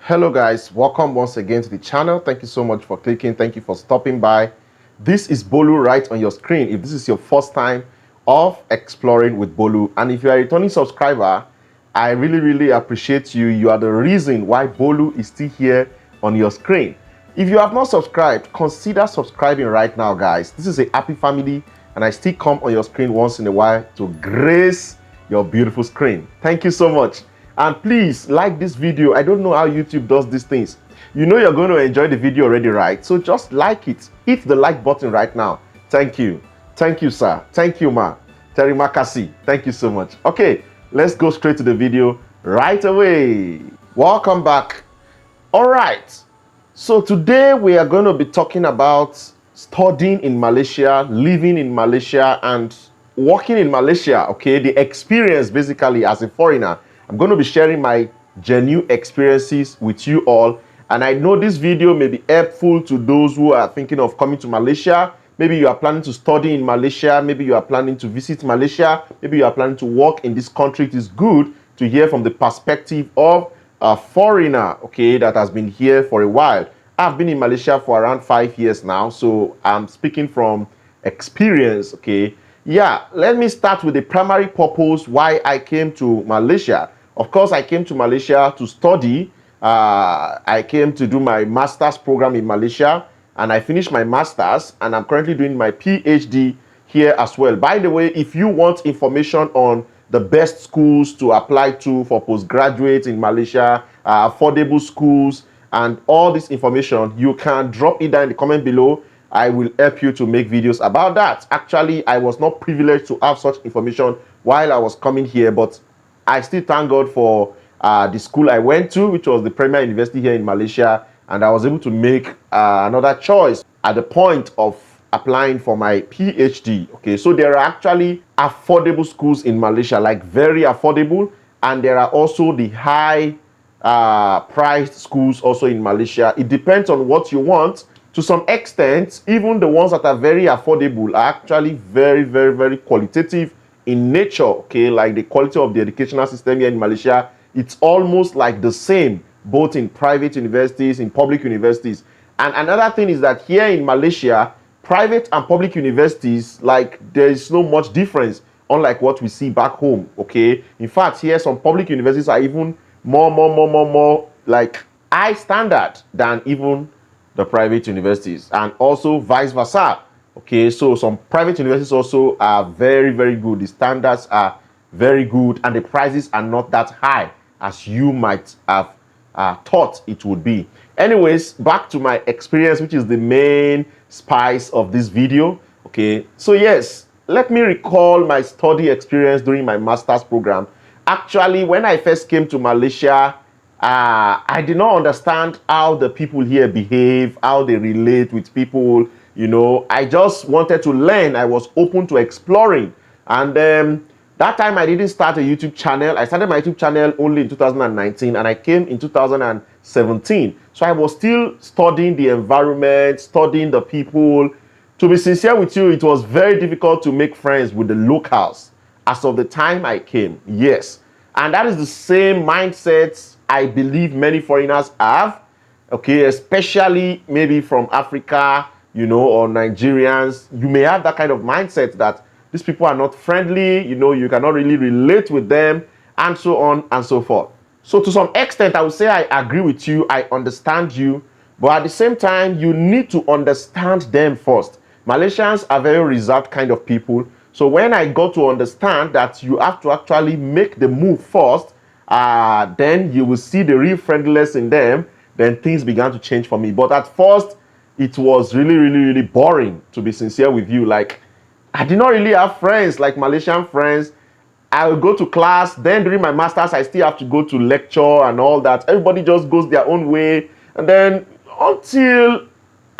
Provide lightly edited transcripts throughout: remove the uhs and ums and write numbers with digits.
Hello guys, welcome once again to the channel. Thank you so much for clicking. Thank you for stopping by. This is Bolu right on your screen. If this is your first time of exploring with Bolu, and if you are a returning subscriber, I really appreciate you. You are the reason why Bolu is still here on your screen. If you have not subscribed, consider subscribing right now, guys. This is a happy family, and I still come on your screen once in a while to grace your beautiful screen. Thank you so much. And please like this video. I don't know how YouTube does these things. You know you're going to enjoy the video already, right? So just like it. Hit the like button right now. Thank you. Thank you, sir. Thank you, ma. Terry Makasi. Thank you so much. Okay, let's go straight to the video right away. Welcome back. All right. So today we are going to be talking about studying in Malaysia, living in Malaysia, and working in Malaysia. Okay, the experience basically as a foreigner. I'm going to be sharing my genuine experiences with you all, and I know this video may be helpful to those who are thinking of coming to Malaysia. Maybe you are planning to study in Malaysia, maybe you are planning to visit Malaysia, maybe you are planning to work in this country. It is good to hear from the perspective of a foreigner, okay, that has been here for a while. I've been in Malaysia for around 5 years now, so I'm speaking from experience, okay. Yeah, let me start with the primary purpose why I came to Malaysia. Of course, I came to Malaysia to study. I came to do my master's program in Malaysia, and I finished my master's, and I'm currently doing my PhD here as well. By the way, if you want information on the best schools to apply to for postgraduate in Malaysia, affordable schools, and all this information, you can drop it down in the comment below. I will help you to make videos about that. Actually, I was not privileged to have such information while I was coming here, but I still thank God for the school I went to, which was the Premier University here in Malaysia, and I was able to make another choice at the point of applying for my PhD. Okay, so there are actually affordable schools in Malaysia, like very affordable, and there are also the high priced schools also in Malaysia. It depends on what you want. To some extent, even the ones that are very affordable are actually very qualitative in nature, okay, like the quality of the educational system here in Malaysia. It's almost like the same, both in private universities, in public universities. And another thing is that here in Malaysia, private and public universities, like there is no much difference, unlike what we see back home, okay. In fact, here some public universities are even more like high standard than even the private universities, and also vice versa. Okay, so some private universities also are very good. The standards are very good, and the prices are not that high as you might have thought it would be. Anyways, back to my experience, which is the main spice of this video. Okay, so yes, let me recall my study experience during my master's program. Actually, when I first came to Malaysia, I did not understand how the people here behave, how they relate with people. You know, I just wanted to learn. I was open to exploring. And that time I didn't start a YouTube channel. I started my YouTube channel only in 2019, and I came in 2017. So I was still studying the environment, studying the people. To be sincere with you, it was very difficult to make friends with the locals as of the time I came. Yes. And that is the same mindset I believe many foreigners have. Okay, especially maybe from Africa, you know, or Nigerians. You may have that kind of mindset that these people are not friendly, you know, you cannot really relate with them, and so on and so forth. So to some extent, I would say I agree with you, I understand you, but at the same time, you need to understand them first. Malaysians are very reserved kind of people. So when I got to understand that you have to actually make the move first, then you will see the real friendliness in them, then things began to change for me. But at first, it was really boring, to be sincere with you. Like, I did not really have friends, like Malaysian friends. I would go to class, then during my master's, I still have to go to lecture and all that. Everybody just goes their own way. And then until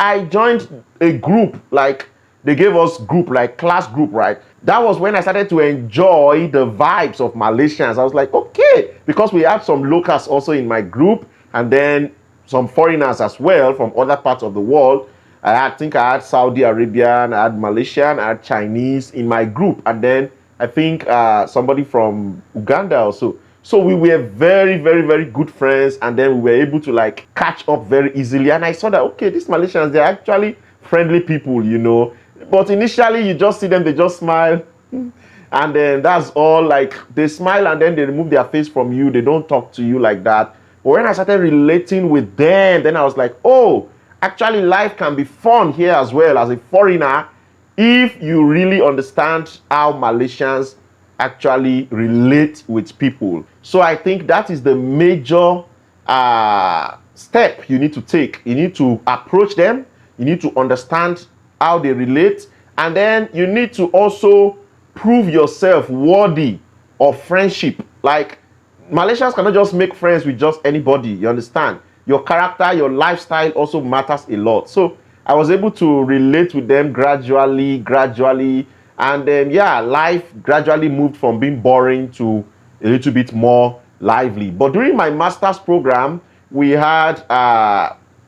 I joined a group, like they gave us group, like class group, right? That was when I started to enjoy the vibes of Malaysians. I was like, okay, because we have some locals also in my group, and then some foreigners as well from other parts of the world. I think I had Saudi Arabian, I had Malaysian, I had Chinese in my group, and then I think somebody from Uganda also. So we were very, very, very good friends, and then we were able to like catch up very easily. And I saw that, okay, these Malaysians, they're actually friendly people, you know. But initially, you just see them, they just smile, and then that's all. Like they smile and then they remove their face from you. They don't talk to you like that. But when I started relating with them, then I was like, oh, actually, life can be fun here as well as a foreigner if you really understand how Malaysians actually relate with people. So I think that is the major step you need to take. You need to approach them, you need to understand how they relate, and then you need to also prove yourself worthy of friendship. Like Malaysians cannot just make friends with just anybody, you understand? Your character, your lifestyle also matters a lot. So I was able to relate with them gradually, and then yeah, life gradually moved from being boring to a little bit more lively. But during my master's program, we had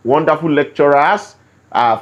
wonderful lecturers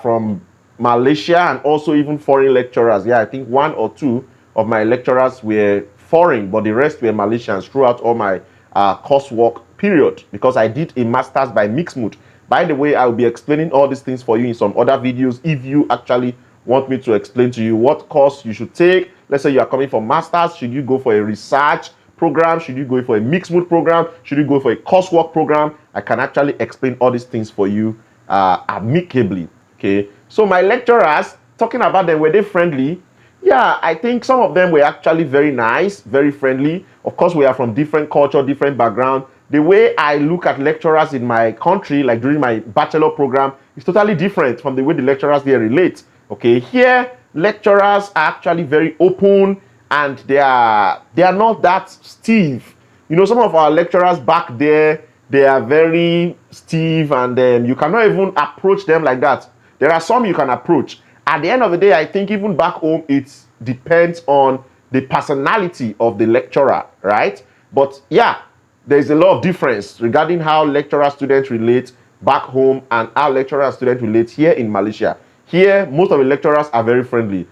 from Malaysia and also even foreign lecturers. Yeah, I think one or two of my lecturers were foreign, but the rest were Malaysians throughout all my coursework period, because I did a master's by mixed mood. By the way, I will be explaining all these things for you in some other videos if you actually want me to explain to you what course you should take. Let's say you are coming for masters, should you go for a research program, should you go for a mixed mood program, should you go for a coursework program? I can actually explain all these things for you amicably. Okay, so my lecturers, talking about them, were they friendly? Yeah, I think some of them were actually very nice, very friendly. Of course, we are from different culture, different background. The way I look at lecturers in my country, like during my bachelor program, is totally different from the way the lecturers there relate. Okay, here lecturers are actually very open, and they are not that stiff. You know, some of our lecturers back there, they are very stiff, and you cannot even approach them like that. There are some you can approach. At the end of the day, I think even back home, it depends on the personality of the lecturer, right? But yeah, there's a lot of difference regarding how lecturer-students relate back home and how lecturer-students relate here in Malaysia. Here, most of the lecturers are very friendly.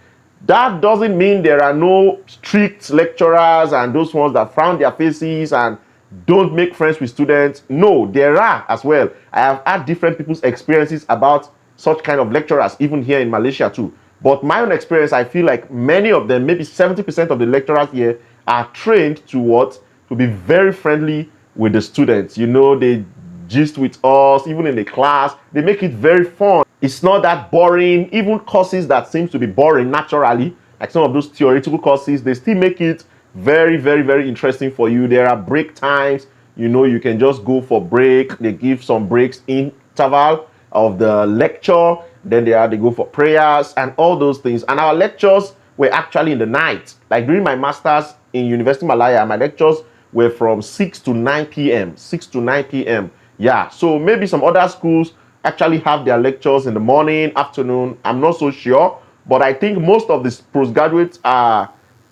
That doesn't mean there are no strict lecturers and those ones that frown their faces and don't make friends with students. No, there are as well. I have had different people's experiences about such kind of lecturers, even here in Malaysia too. But my own experience, I feel like many of them, maybe 70% of the lecturers here are trained to what? To be very friendly with the students. You know, they gist with us, even in the class. They make it very fun. It's not that boring. Even courses that seems to be boring naturally, like some of those theoretical courses, they still make it very, very, very interesting for you. There are break times. You know, you can just go for break. They give some breaks in interval of the lecture. Then they go for prayers and all those things. And our lectures were actually in the night. Like during my master's in University Malaya, my lectures were from 6 to 9 p.m. 6 to 9 p.m. Yeah, so maybe some other schools actually have their lectures in the morning, afternoon. I'm not so sure. But I think most of the postgraduate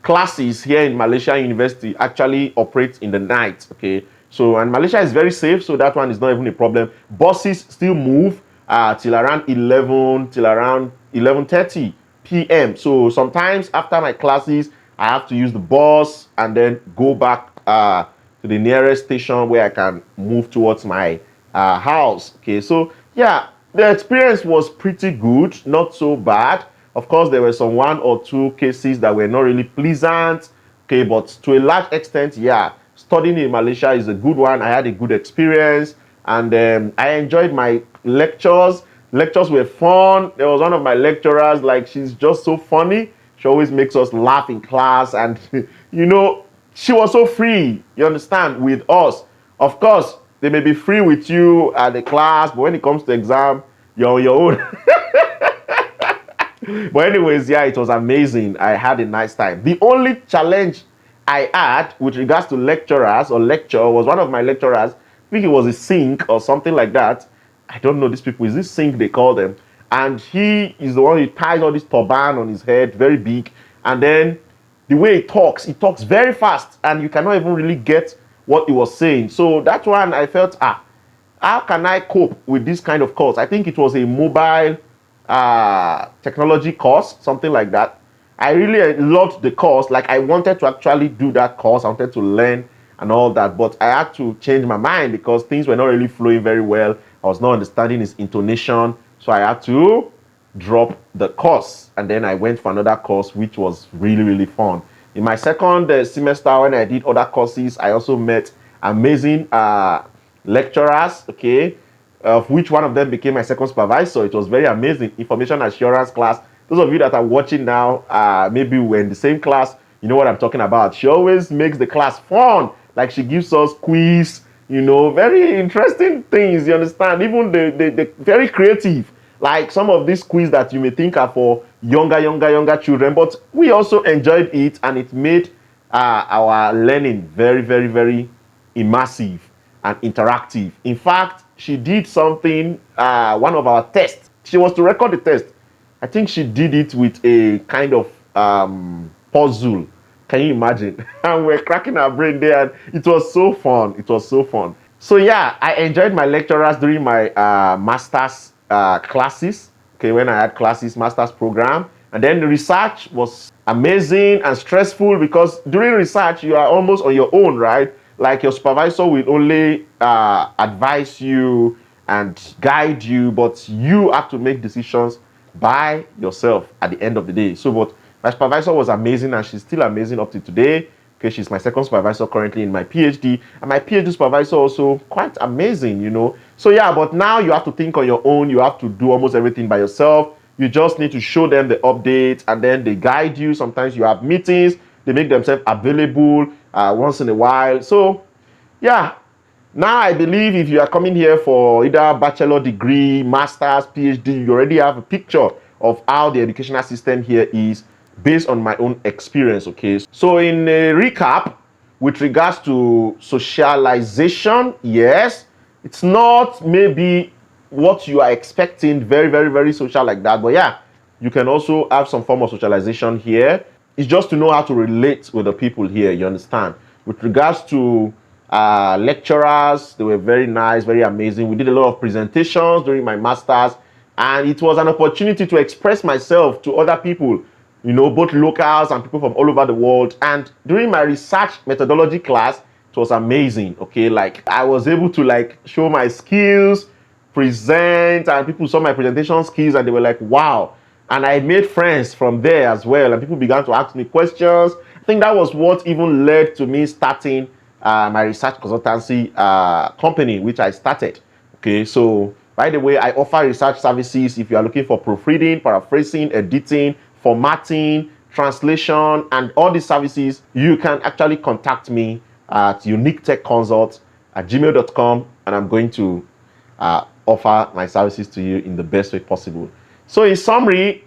classes here in Malaysia University actually operate in the night. Okay, so and Malaysia is very safe, so that one is not even a problem. Buses still move till around 11, till around 11:30 p.m. So sometimes after my classes, I have to use the bus and then go back to the nearest station where I can move towards my house. Okay, so yeah, the experience was pretty good, not so bad. Of course, there were some one or two cases that were not really pleasant. Okay, but to a large extent, yeah, studying in Malaysia is a good one. I had a good experience, and I enjoyed my lectures. Lectures were fun. There was one of my lecturers, like, she's just so funny. She always makes us laugh in class, and you know, she was so free, you understand, with us. Of course, they may be free with you at the class, but when it comes to exam, you're on your own. But anyways, yeah, it was amazing. I had a nice time. The only challenge I had with regards to lecturers or lecture was one of my lecturers, I think it was a sink or something like that. I don't know these people. Is this sink they call them? And he is the one who ties all this turban on his head, very big. And then the way he talks very fast, and you cannot even really get what he was saying. So that one, I felt, how can I cope with this kind of course? I think it was a mobile technology course, something like that. I really loved the course. Like, I wanted to actually do that course. I wanted to learn and all that. But I had to change my mind because things were not really flowing very well. I was not understanding his intonation. So I had to drop the course. And then I went for another course, which was really, really fun. In my second semester, when I did other courses, I also met amazing lecturers, okay, of which one of them became my second supervisor. It was very amazing. Information assurance class. Those of you that are watching now, maybe we're in the same class, you know what I'm talking about. She always makes the class fun. Like she gives us quiz, you know, very interesting things, you understand? Even the very creative. Like some of these quiz that you may think are for younger children, but we also enjoyed it, and it made our learning very, very, very immersive and interactive. In fact, she did something, one of our tests. She was to record the test. I think she did it with a kind of puzzle. Can you imagine? And we're cracking our brain there, and it was so fun. It was so fun. So yeah, I enjoyed my lecturers during my master's classes. Okay, when I had classes, master's program. And then the research was amazing and stressful because during research, you are almost on your own, right? Like your supervisor will only advise you and guide you, but you have to make decisions by yourself at the end of the day. So, but my supervisor was amazing, and she's still amazing up to today. Okay, she's my second supervisor currently in my PhD, and my PhD supervisor also quite amazing, you know. So yeah, but now you have to think on your own. You have to do almost everything by yourself. You just need to show them the updates, and then they guide you. Sometimes you have meetings. They make themselves available once in a while. So yeah, now I believe if you are coming here for either bachelor degree, master's, PhD, you already have a picture of how the educational system here is based on my own experience, okay? So in a recap, with regards to socialization, yes, it's not maybe what you are expecting, very, very, very social like that, but yeah, you can also have some form of socialization here. It's just to know how to relate with the people here, you understand? With regards to lecturers, they were very nice, very amazing. We did a lot of presentations during my master's, and it was an opportunity to express myself to other people, you know, both locals and people from all over the world. And during my research methodology class, it was amazing. Okay, like I was able to like show my skills, present, and people saw my presentation skills and they were like, wow. And I made friends from there as well, and people began to ask me questions. I think that was what even led to me starting my research consultancy company, which I started. Okay, so by the way, I offer research services if you are looking for proofreading, paraphrasing, editing, formatting, translation, and all these services. You can actually contact me at uniquetechconsult@gmail.com, and I'm going to offer my services to you in the best way possible. So in summary,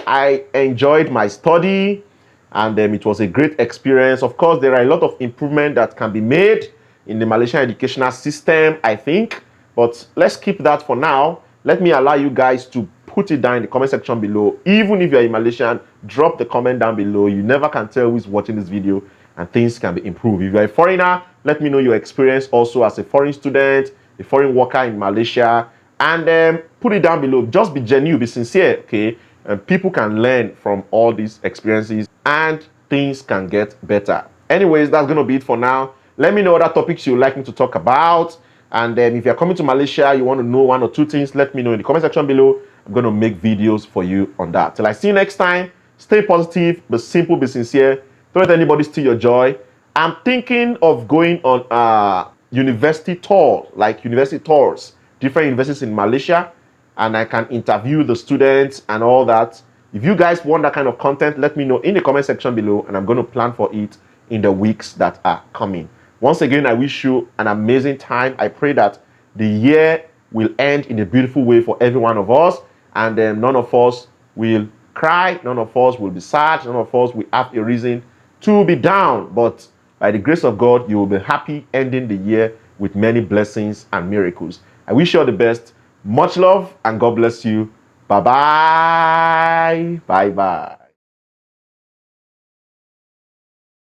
I enjoyed my study, and it was a great experience. Of course, there are a lot of improvement that can be made in the Malaysian educational system, I think, but let's keep that for now. Let me allow you guys to put it down in the comment section below. Even if you're a Malaysian, drop the comment down below. You never can tell who's watching this video, and things can be improved. If you're a foreigner, let me know your experience also as a foreign student, a foreign worker in Malaysia, and put it down below. Just be genuine, be sincere, okay? And people can learn from all these experiences, and things can get better. Anyways, that's going to be it for now. Let me know other topics you'd like me to talk about. And then if you're coming to Malaysia, you want to know one or two things, let me know in the comment section below. I'm going to make videos for you on that. Till I see you next time, stay positive, be simple, be sincere. Don't let anybody steal your joy. I'm thinking of going on university tour, like university tours, different universities in Malaysia, and I can interview the students and all that. If you guys want that kind of content, let me know in the comment section below, and I'm going to plan for it in the weeks that are coming. Once again, I wish you an amazing time. I pray that the year will end in a beautiful way for every one of us, and none of us will cry, none of us will be sad, none of us will have a reason to be down. But by the grace of God, you will be happy ending the year with many blessings and miracles. I wish you all the best. Much love, and God bless you. Bye-bye. Bye-bye.